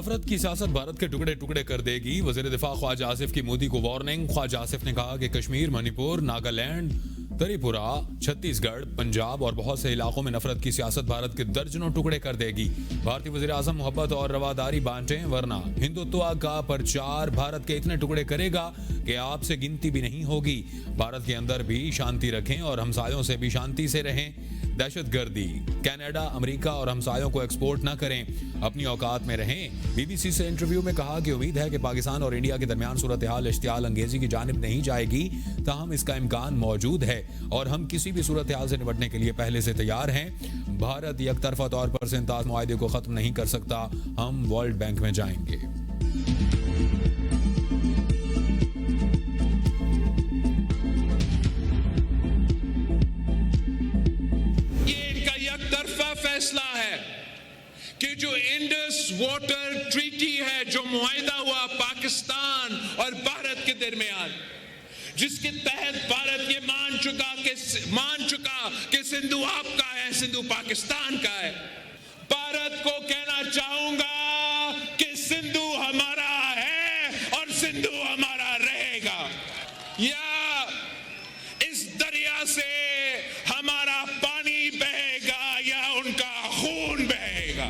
नफरत की सियासत भारत के टुकड़े टुकड़े कर देगी। वजीर दिफा ख्वाजा आसिफ की मोदी को वार्निंग। ख्वाजा आसिफ ने कहा कि कश्मीर, मणिपुर, नागालैंड, त्रिपुरा, छत्तीसगढ़, पंजाब और बहुत से इलाकों में नफरत की सियासत भारत के दर्जनों टुकड़े कर देगी। भारतीय वजीर आजम मोहब्बत और रवादारी बांटें, वरना हिंदुत्व का प्रचार भारत के इतने टुकड़े करेगा कि आपसे गिनती भी नहीं होगी। भारत के अंदर भी शांति रखें और हमसायों से भी शांति से रहें। दहशतगर्दी कनाडा, अमेरिका और हमसायों को एक्सपोर्ट ना करें, अपनी औकात में रहें। बीबीसी से इंटरव्यू में कहा कि उम्मीद है कि पाकिस्तान और इंडिया के दरमियान सूरत हाल इश्तियाल अंगेजी की जानिब नहीं जाएगी, ताहम इसका इम्कान मौजूद है और हम किसी भी सूरत हाल से निपटने के लिए पहले से तैयार हैं। भारत यकतरफा तौर पर सिंताज मुआहदे को खत्म नहीं कर सकता। हम वर्ल्ड बैंक में जाएंगे। फैसला है कि जो इंडस वाटर ट्रीटी है, जो मुआहिदा हुआ पाकिस्तान और भारत के दरमियान, जिसके तहत भारत ये मान चुका कि सिंधु आपका है, सिंधु पाकिस्तान का है। भारत को कहना चाहूंगा कि सिंधु हमारा है और सिंधु हमारा रहेगा। या इस दरिया से हमारा पानी बहेगा या उनका खून बहेगा।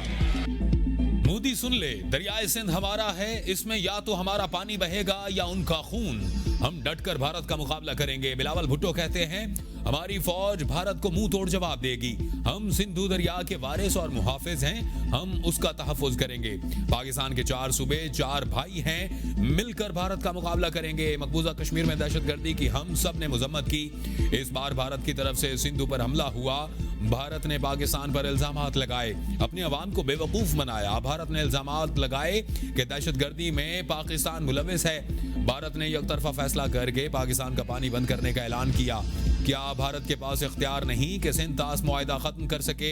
मोदी सुन ले, दरियाए सिंध हमारा है, इसमें या तो हमारा पानी बहेगा या उनका खून। हम डटकर भारत का मुकाबला करेंगे। बिलावल भुट्टो कहते हैं, हमारी फौज भारत को मुंह तोड़ जवाब देगी। हम सिंधु दरिया के वारिस और मुहाफिज हैं, हम उसका तहफ़्फ़ुज़ करेंगे। पाकिस्तान के 4 सूबे 4 भाई हैं, मिलकर भारत का मुकाबला करेंगे। मकबूजा कश्मीर में दहशतगर्दी की हम सब ने मजम्मत की। इस बार भारत की तरफ से सिंधु पर हमला हुआ। भारत ने पाकिस्तान पर इल्जामात लगाए, अपने अवाम को बेवकूफ बनाया। भारत ने इल्जामात लगाए कि दहशतगर्दी में पाकिस्तान मुलविस है। भारत ने एकतरफा फैसला करके पाकिस्तान का पानी बंद करने का ऐलान किया। क्या भारत के पास इख्तियार नहीं कि सिंध-तास मुआहिदा खत्म कर सके?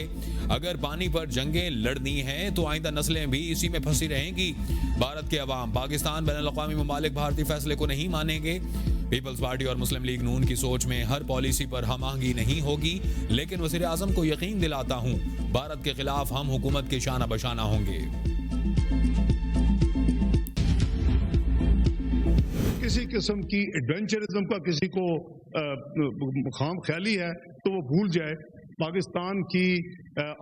अगर पानी पर जंगें लड़नी हैं तो आइंदा नस्लें भी इसी में फंसी रहेंगी। भारत के अवाम, पाकिस्तान, बैनुल-अक़वामी ममालिक भारतीय फैसले को नहीं मानेंगे। पीपल्स पार्टी और मुस्लिम लीग नून की सोच में हर पॉलिसी पर हम आहंगी नहीं होगी, लेकिन वज़ीर आज़म को यकीन दिलाता हूँ, भारत के खिलाफ हम हुकूमत के शाना बशाना होंगे। किसी किस्म की एडवेंचरिज्म का किसी को खाम ख्याली है तो वो भूल जाए। पाकिस्तान की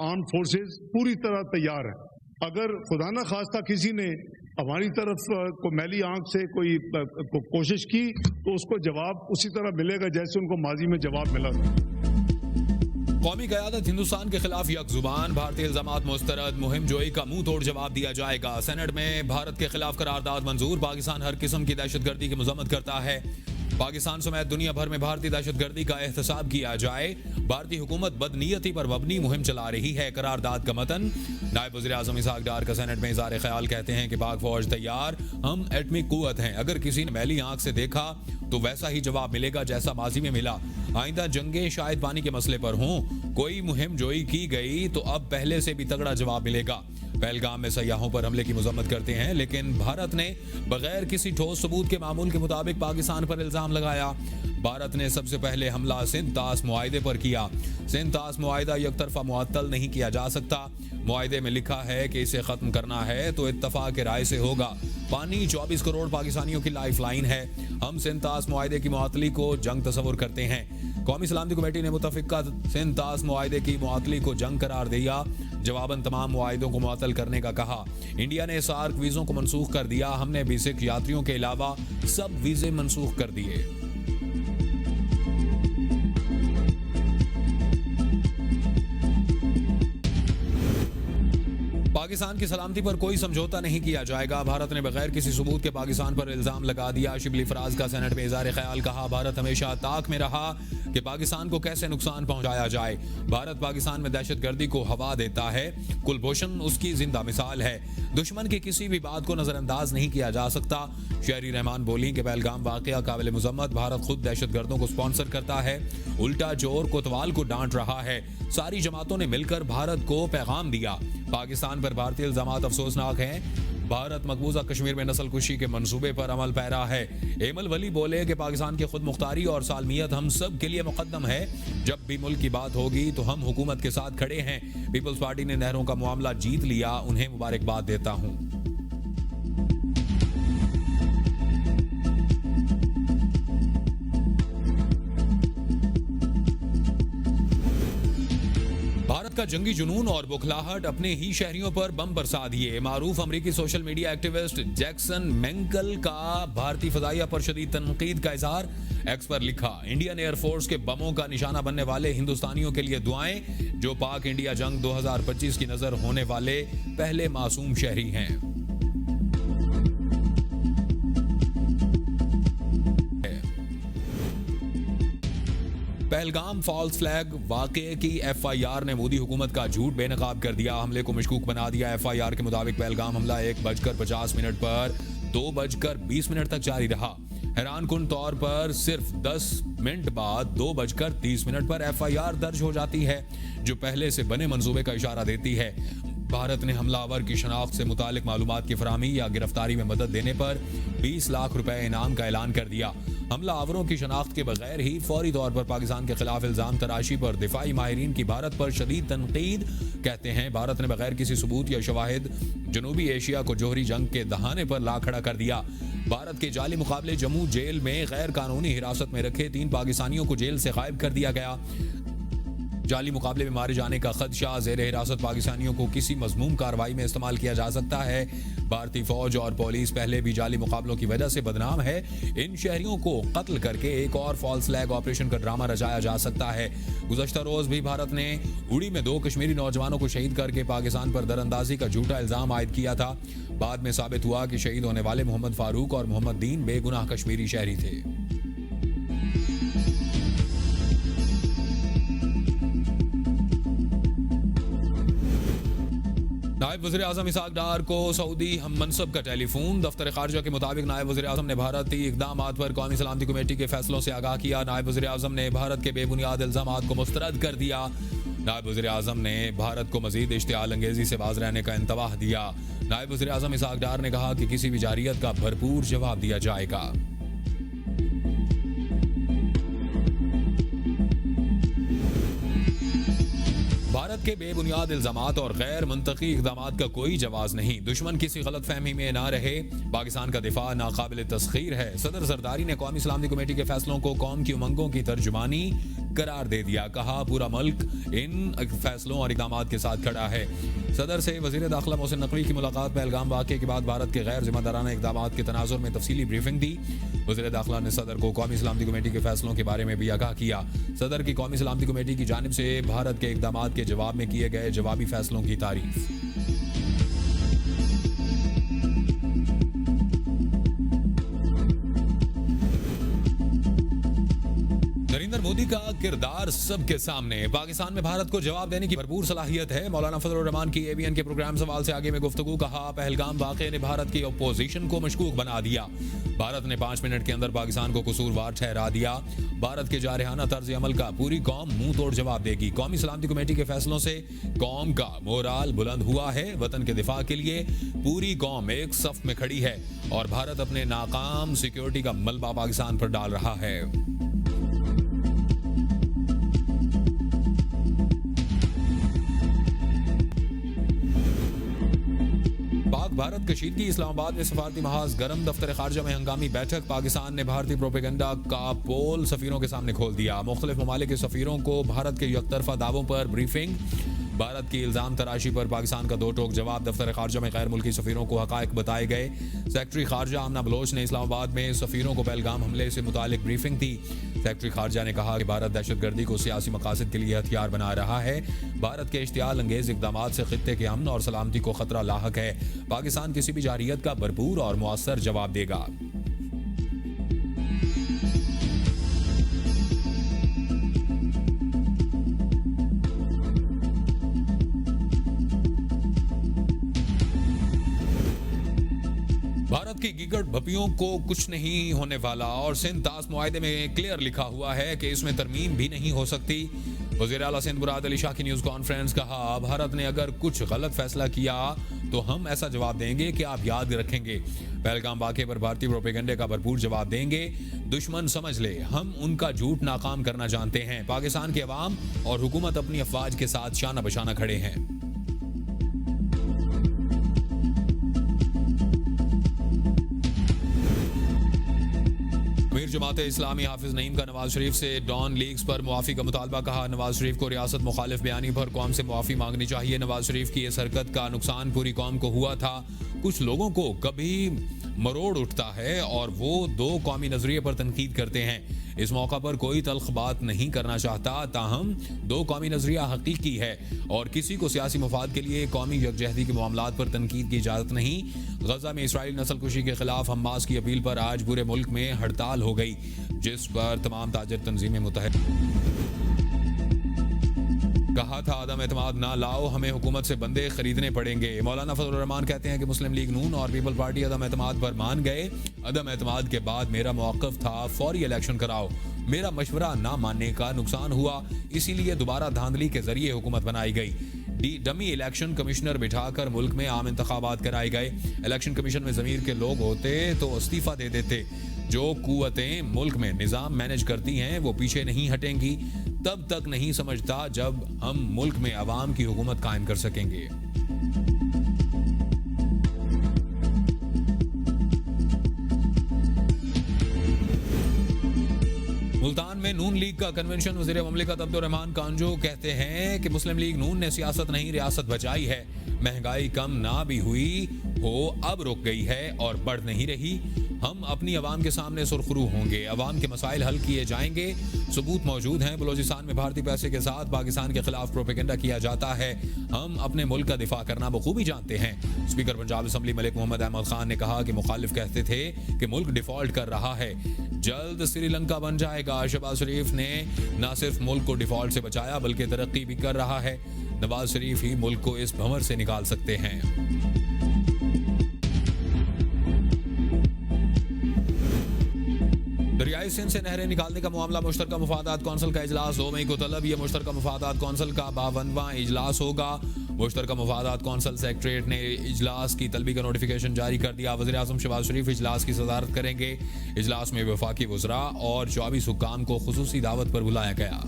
आर्म फोर्सेस पूरी तरह तैयार है। अगर खुदा न खास्ता किसी ने हमारी तरफ को मैली आंख से कोई कोशिश की तो उसको जवाब उसी तरह मिलेगा जैसे उनको माजी में जवाब मिला था। कौमी क़यादत हिंदुस्तान के खिलाफ यकजुबान, भारतीय इल्जामात मुस्तरद, मुहिम जोई का मुंह तोड़ जवाब दिया जाएगा। सेनेट में भारत के खिलाफ करारदाद मंजूर। पाकिस्तान हर किस्म की दहशतगर्दी की मजम्मत करता है। पाकिस्तान समेत दुनिया भर में भारतीय दहशतगर्दी का एहतसाब किया जाए। भारतीय हुकूमत बदनीयती पर मबनी मुहिम चला रही है। करारदाद का मतन। नायब वज़ीर आज़म इसहाक डार का सेनेट में इज़हार ख्याल कहते हैं कि पाक फौज तैयार, हम एटमिक कुव्वत हैं। अगर किसी ने मैली आंख से देखा तो वैसा ही जवाब मिलेगा जैसा माजी में मिला। आइंदा जंगे शायद पानी के मसले पर हों, कोई मुहिम जोई की गई तो अब पहले से भी तगड़ा जवाब मिलेगा। पहलगाम में सयाहों पर हमले की मजम्मत करते हैं, लेकिन भारत ने बगैर किसी ठोस सबूत के मामूल के मुताबिक पाकिस्तान पर इल्जाम लगाया। भारत ने सबसे पहले हमला सिंध-तास मुआहिदे पर किया। सिंध-तास मुआहिदा एकतरफा मुअत्तल नहीं किया जा सकता। मुआहिदे में लिखा है कि इसे खत्म करना है तो इत्तफाक राय से होगा। पानी 24 करोड़ पाकिस्तानियों की लाइफ लाइन है। हम सिंध-तास मुआहिदे की मुअत्तली को जंग तस्वुर करते हैं। कौमी सलामती कमेटी ने मुतफ़िका सिंध-तास मुआहिदे की मुअत्तली को जंग करार दिया। जवाबन तमाम मुआहिदों को मुअत्तल करने का कहा। इंडिया ने सार्क वीज़ों को मनसूख कर दिया। हमने बेसिक यात्रियों के अलावा सब वीज़े मनसूख कर दिए। पाकिस्तान की सलामती पर कोई समझौता नहीं किया जाएगा। भारत ने बगैर किसी सबूत के पाकिस्तान पर इल्जाम लगा दिया। शिबली फराज का सेनेट में इज़हार ख्याल कहा, भारत हमेशा ताक में रहा कि पाकिस्तान को कैसे नुकसान पहुंचाया जाए। भारत पाकिस्तान में दहशतगर्दी को हवा देता है। कुलभूषण उसकी जिंदा मिसाल है। दुश्मन की किसी भी बात को नजरअंदाज नहीं किया जा सकता। शहरी रहमान बोली कि पहलगाम वाकया काबिल मुजम्मत। भारत खुद दहशतगर्दों को स्पॉन्सर करता है, उल्टा जोर कोतवाल को डांट रहा है। सारी जमातों ने मिलकर भारत को पैगाम दिया। पाकिस्तान पर भारतीय इल्जामात अफसोसनाक हैं। भारत मकबूजा कश्मीर में नस्ल कुशी के मंसूबे पर अमल पैरा है। एमल वली बोले कि पाकिस्तान की खुद मुख्तारी और सालमियत हम सब के लिए मुकद्दम है। जब भी मुल्क की बात होगी तो हम हुकूमत के साथ खड़े हैं। पीपल्स पार्टी ने नहरों का मामला जीत लिया, उन्हें मुबारकबाद देता हूँ। भारत का जंगी जुनून और बुखलाहट अपने ही शहरियों पर बम बरसा दिए। मारूफ अमरीकी सोशल मीडिया एक्टिविस्ट जैक्सन मेंकल का भारतीय फजाइया पर शदीद तनकीद का इजहार। एक्स पर लिखा, इंडियन एयरफोर्स के बमों का निशाना बनने वाले हिंदुस्तानियों के लिए दुआएं, जो पाक इंडिया जंग 2025 की नजर होने वाले पहले मासूम शहरी हैं। पहलगाम फॉल्स फ्लैग वाकये की एफआईआर ने मोदी हुकूमत का झूठ बेनकाब कर दिया, हमले को मशकूक बना दिया। एफआईआर के मुताबिक पहलगाम हमला 1:50 पर 2:20 तक जारी रहा। हैरानकुन तौर पर सिर्फ 10 मिनट बाद 2:30 पर एफआईआर दर्ज हो जाती है, जो पहले से बने मंसूबे का इशारा देती है। भारत ने हमलावर की शनाख्त से मुतालिक मालूमात की फराहमी या गिरफ्तारी में मदद देने पर 20 लाख रुपए इनाम का ऐलान कर दिया। हमलावरों की शनाख्त के बगैर ही फौरी तौर पर पाकिस्तान के खिलाफ इल्जाम तराशी पर दिफाई माहिरीन की भारत पर शदीद तनकीद। कहते हैं भारत ने बगैर किसी सबूत या शवाहिद जनूबी एशिया को जोहरी जंग के दहाने पर ला खड़ा कर दिया। भारत के जाली मुकाबले जम्मू जेल में गैर कानूनी हिरासत में रखे 3 पाकिस्तानियों को जेल से गायब कर दिया गया। जाली मुकाबले में मारे जाने का खदशा, जेर हिरासत पाकिस्तानियों को किसी मजमूम कार्रवाई में इस्तेमाल किया जा सकता है। भारतीय फौज और पुलिस पहले भी जाली मुकाबलों की वजह से बदनाम है। इन शहरियों को कत्ल करके एक और फॉल्स फ्लैग ऑपरेशन का ड्रामा रचाया जा सकता है। गुज़श्ता रोज भी भारत ने उड़ी में 2 कश्मीरी नौजवानों को शहीद करके पाकिस्तान पर दरअंदाजी का झूठा इल्जाम आयद किया था। बाद में साबित हुआ कि शहीद होने वाले मोहम्मद फारूक और मोहम्मद दीन बेगुनाह कश्मीरी शहरी थे। नायब वज़ीर आज़म इसहाक डार को सऊदी हम मनसब का टेलीफोन। दफ्तर खारजा के मुताबिक नायब वज़ीर आज़म ने भारतीय इक़दामात पर कौमी सलामती कमेटी के फैसलों से आगाह किया। नायब वज़ीर आज़म ने भारत के बेबुनियाद इल्ज़ामात को मुस्तरद कर दिया। नायब वज़ीर आज़म ने भारत को मज़ीद इश्तिआल अंगेज़ी से बाज रहने का इंतबाह दिया। नायब वज़ीर आज़म इसहाक डार ने कहा कि किसी भी जारियत का भरपूर जवाब दिया जाएगा। भारत के बेबुनियाद इल्जामात और गैर मंतकी इक़दामात का कोई जवाब नहीं। दुश्मन किसी गलत फहमी में ना रहे। पाकिस्तान का दिफा नाकाबिल तस्खीर है। सदर जरदारी ने कौमी सलामती कमेटी के फैसलों को कौम की उमंगों की तर्जुमानी करार दे दिया। कहा पूरा मुल्क इन फैसलों और इक़दामात के साथ खड़ा है। सदर से वज़ीर दाखिला मोहसिन नकवी की मुलाकात पहलगाम वाक़े के बाद भारत के गैर जिम्मेदाराना इक़दामात के तनाजुर में तफसीली ब्रीफिंग दी। वज़ीर दाखिला ने सदर को कौमी सलामती कमेटी के फैसलों के बारे में भी आगाह किया। सदर की कौमी सलामती कमेटी की जानिब से भारत के इक़दामात के जवाब में किए गए जवाबी फैसलों की तारीफ। नरेंद्र मोदी का किरदार सबके सामने। पाकिस्तान में भारत को जवाब देने की भरपूर सलाहियत है। मौलाना फजलुर रहमान की ABN के प्रोग्राम सवाल से आगे में गुफ्तगू। कहा पहलगाम वाक़े ने भारत की अपोजिशन को मशकूक बना दिया। भारत ने 5 मिनट के अंदर पाकिस्तान को कसूरवार ठहरा दिया। भारत के जारहाना तर्ज अमल का पूरी कौम मुंह तोड़ जवाब देगी। कौमी सलामती कमेटी के फैसलों से कौम का मोराल बुलंद हुआ है। वतन के दिफा के लिए पूरी कौम एक सफ में खड़ी है और भारत अपने नाकाम सिक्योरिटी का मलबा पाकिस्तान पर डाल रहा है। पाक भारत कशीदगी। इस्लामाबाद में सफारती महाज गरम। दफ्तर खारजा में हंगामी बैठक। पाकिस्तान ने भारतीय प्रोपेगेंडा का पोल सफीरों के सामने खोल दिया। मुख्तलिफ ममालिक के सफीरों को भारत के यकतरफा दावों पर ब्रीफिंग। भारत की इल्जाम तराशी पर पाकिस्तान का 2 टोक जवाब। दफ्तर खारजा में गैर मुल्की सफीरों को हकायक बताए गए। सेक्रेटरी खारजा आमना बलोच ने इस्लामाबाद में सफीरों को पहलगाम हमले से मुतालिक ब्रीफिंग दी। सेक्रेटरी खारजा ने कहा कि भारत दहशतगर्दी को सियासी मकासद के लिए हथियार बना रहा है। भारत के इश्तियाल अंगेज इक़दामात से खित्ते के अमन और सलामती को खतरा लाहक है। पाकिस्तान किसी भी जारियत का भरपूर और मुअस्सर जवाब देगा। भारत की गिगड़ भपियों को कुछ नहीं होने वाला और सिंध तास मुआहदे में क्लियर लिखा हुआ है कि इसमें तरमीम भी नहीं हो सकती। वज़ीर आला सिंध मुराद अली शाह की न्यूज़ कॉन्फ्रेंस। कहा भारत ने अगर कुछ गलत फैसला किया तो हम ऐसा जवाब देंगे कि आप याद रखेंगे। पहलगाम वाक़े पर भारतीय प्रोपेगेंडे का भरपूर जवाब देंगे। दुश्मन समझ ले हम उनका झूठ नाकाम करना जानते हैं। पाकिस्तान के अवाम और हुकूमत अपनी अफवाज के साथ शाना बशाना खड़े हैं। जमात इस्लामी हाफिज नईम का नवाज शरीफ से डॉन लीग्स पर मुआफ़ी का मुतालबा। कहा, नवाज शरीफ को रियासत मुखालिफ बयानी पर कौम से मुआफ़ी मांगनी चाहिए। नवाज शरीफ की इस हरकत का नुकसान पूरी कौम को हुआ था। कुछ लोगों को कभी मरोड़ उठता है और वो दो कौमी नजरिए पर तनकीद करते हैं। इस मौका पर कोई तल्ख बात नहीं करना चाहता, ताहम दो कौमी नजरिया हकीकी है और किसी को सियासी मफाद के लिए कौमी यकजहती के मामलात पर तनकीद की इजाज़त नहीं। गजा में इसराइल नस्लकुशी के खिलाफ हमास की अपील पर आज पूरे मुल्क में हड़ताल हो गई, जिस पर तमाम ताजर तंजीमें मुतहद। कहा था, अदम एतमाद ना लाओ, हमें हुकूमत से बंदे खरीदने पड़ेंगे। मौलाना फजल रहमान कहते हैं कि मुस्लिम लीग नून और पीपल पार्टी अदम एतमाद पर मान गए। अदम एतमाद के बाद मेरा मौक़िफ़ था फौरी इलेक्शन कराओ। मेरा मशवरा ना मानने का नुकसान हुआ, इसीलिए दोबारा धांधली के जरिए हुकूमत बनाई गई। डमी इलेक्शन कमिश्नर बिठाकर मुल्क में आम इंतखाबात कराए गए। इलेक्शन कमीशन में ज़मीर के लोग होते तो इस्तीफ़ा दे देते। जो कुव्वतें मुल्क में निज़ाम मैनेज करती हैं वो पीछे नहीं हटेंगी। तब तक नहीं समझता जब हम मुल्क में अवाम की हुकूमत कायम कर सकेंगे। मुल्तान में नून लीग का कन्वेंशन। वज़ीर ममलिकत अब्दुर्रहमान कांजो कहते हैं कि मुस्लिम लीग नून ने सियासत नहीं रियासत बचाई है। महंगाई कम ना भी हुई हो, अब रुक गई है और बढ़ नहीं रही। हम अपनी अवाम के सामने सुरखरू होंगे, अवाम के मसाइल हल किए जाएंगे। सबूत मौजूद हैं। बलोचिस्तान में भारतीय पैसे के साथ पाकिस्तान के खिलाफ प्रोपेगेंडा किया जाता है। हम अपने मुल्क का दिफा करना बखूबी जानते हैं। स्पीकर पंजाब असम्बली मलिक मोहम्मद अहमद खान ने कहा कि मुखालिफ कहते थे कि मुल्क डिफॉल्ट कर रहा है, जल्द श्रीलंका बन जाएगा। शहबाज शरीफ ने न सिर्फ मुल्क को डिफॉल्ट से बचाया बल्कि तरक्की भी कर रहा है। नवाज शरीफ ही मुल्क को इस भंवर से निकाल सकते हैं। दरियाई सिंध से नहरें निकालने का मामला। मुश्तरका मुफादात कौंसिल का इजलास 2 मई को तलब। यह मुश्तरका मुफादात कौंसिल का 52वां इजलास होगा। मुश्तरका मुफादात कौंसिल सेक्रेटरीट ने इजलास की तलबी का नोटिफिकेशन जारी कर दिया। वज़ीर आज़म शहबाज शरीफ इजलास की सदारत करेंगे। इजलास में वफाकी वज़रा और 24 हुक्काम को खुसूसी दावत पर बुलाया गया।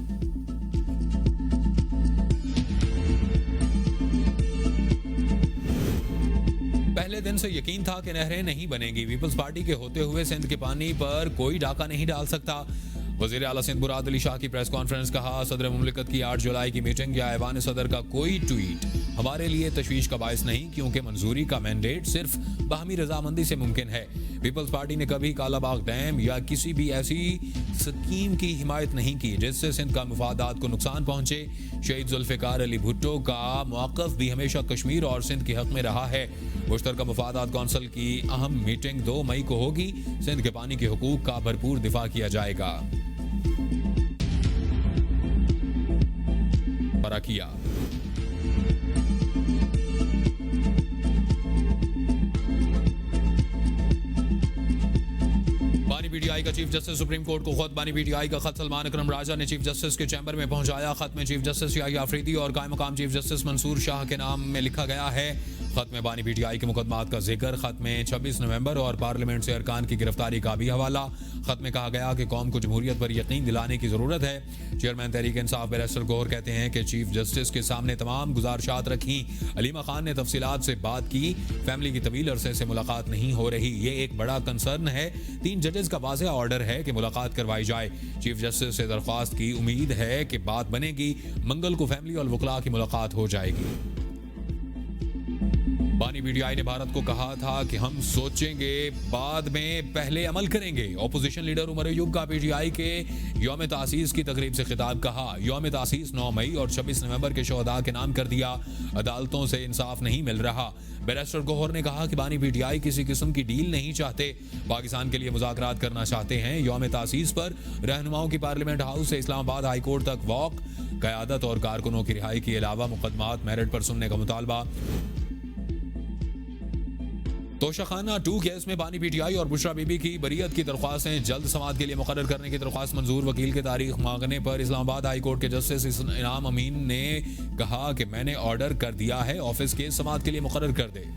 पहले दिन से यकीन था कि नहरें नहीं बनेंगी। पीपल्स पार्टी के होते हुए सिंध के पानी पर कोई डाका नहीं डाल सकता। वज़ीर आला सिंध मुराद अली शाह की प्रेस कॉन्फ्रेंस। कहा, सदर मुमलिकत की 8 जुलाई की मीटिंग या ऐवान सदर का कोई ट्वीट हमारे लिए तशवीश का बायस नहीं, क्योंकि मंजूरी का मैंडेट सिर्फ बाहमी रजामंदी से मुमकिन है। पीपल्स पार्टी ने कभी कालाबाग डैम या किसी भी ऐसी स्कीम की हिमायत नहीं की जिससे सिंध का मुफादात को नुकसान पहुंचे। शहीद जुल्फ़िकार अली भुट्टो का मौक़िफ़ भी हमेशा कश्मीर और सिंध के हक में रहा है। मुश्तरका मुफादात कौंसिल की अहम मीटिंग 2 मई को होगी। सिंध के पानी के हुकूक का भरपूर दिफा किया जाएगा। किया बानी पीटीआई का चीफ जस्टिस सुप्रीम कोर्ट को खुद। बानी पीटीआई का खत सलमान अकरम राजा ने चीफ जस्टिस के चैम्बर में पहुंचाया। खत में चीफ जस्टिस याहिया अफरीदी और कायम मकाम चीफ जस्टिस मंसूर शाह के नाम में लिखा गया है। खत में बानी पीटीआई के मुकदमात का जिक्र। खत में 26 नवंबर और पार्लियामेंट से अरकान की गिरफ्तारी का भी हवाला। खत में कहा गया कि कौम को जमहूरियत पर यकीन दिलाने की जरूरत है। चेयरमैन तहरीक इंसाफ बैरिस्टर गौहर कहते हैं कि चीफ जस्टिस के सामने तमाम गुजारिशात रखी। अलीमा खान ने तफसीलात से बात की। फैमिली की तवील अरसे से मुलाकात नहीं हो रही, ये एक बड़ा कंसर्न है। 3 जजेस का वाज़ेह ऑर्डर है कि मुलाकात करवाई जाए। चीफ जस्टिस से दरख्वास्त की, उम्मीद है कि बात बनेगी। मंगल को फैमिली और वकला की मुलाकात हो जाएगी। बानी पीटीआई ने भारत को कहा था कि हम सोचेंगे बाद में पहले अमल करेंगे। ऑपोजिशन लीडर उमर अयूब का पीटीआई के यौम तासीस की तकरीब से खिताब। कहा, यौम तासीस 9 मई और 26 नवंबर के शोहदा के नाम कर दिया। अदालतों से इंसाफ नहीं मिल रहा। बैरिस्टर गौहर ने कहा कि बानी पीटीआई किसी किस्म की डील नहीं चाहते, पाकिस्तान के लिए मुज़ाकरात करना चाहते हैं। यौम तासीस पर रहनुमाओं की पार्लियामेंट हाउस से इस्लामाबाद हाई कोर्ट तक वॉक। क़यादत और कारकुनों की रिहाई के अलावा मुकदमात मेरिट पर सुनने का मुतालबा। तोशाखाना 2 केस में बानी पीटीआई और बुशरा बीबी की बरीयत की दरख्वास्तें जल्द समाअत के लिए मुकर्रर करने की दरख्वास्त मंजूर। वकील के तारीख मांगने पर इस्लामाबाद हाई कोर्ट के जस्टिस इनाम अमीन ने कहा कि मैंने ऑर्डर कर दिया है, ऑफिस केस समाअत के लिए मुकर्रर कर दे।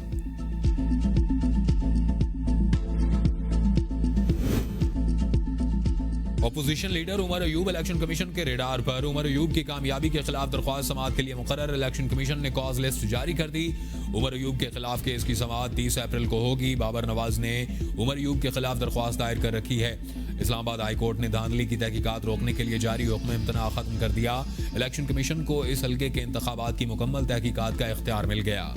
Opposition leader Umar Ayub election commission के रेडार पर। उमर अयूब की कामयाबी के खिलाफ दरख्वास्त समाअत के लिए मुकर्रर। इलेक्शन कमीशन ने कॉज लिस्ट जारी कर दी। उमर अयूब के खिलाफ केस की समाअत 30 अप्रैल को होगी। बाबर नवाज ने उमर अयूब के खिलाफ दरख्वास्त दायर कर रखी है। इस्लामाबाद हाई कोर्ट ने धांधली की तहकीकात रोकने के लिए जारी हुक्म इम्तना खत्म कर दिया। इलेक्शन कमीशन को इस हल्के के इंतखाबात की मुकम्मल तहकीकात का इख्तियार मिल गया।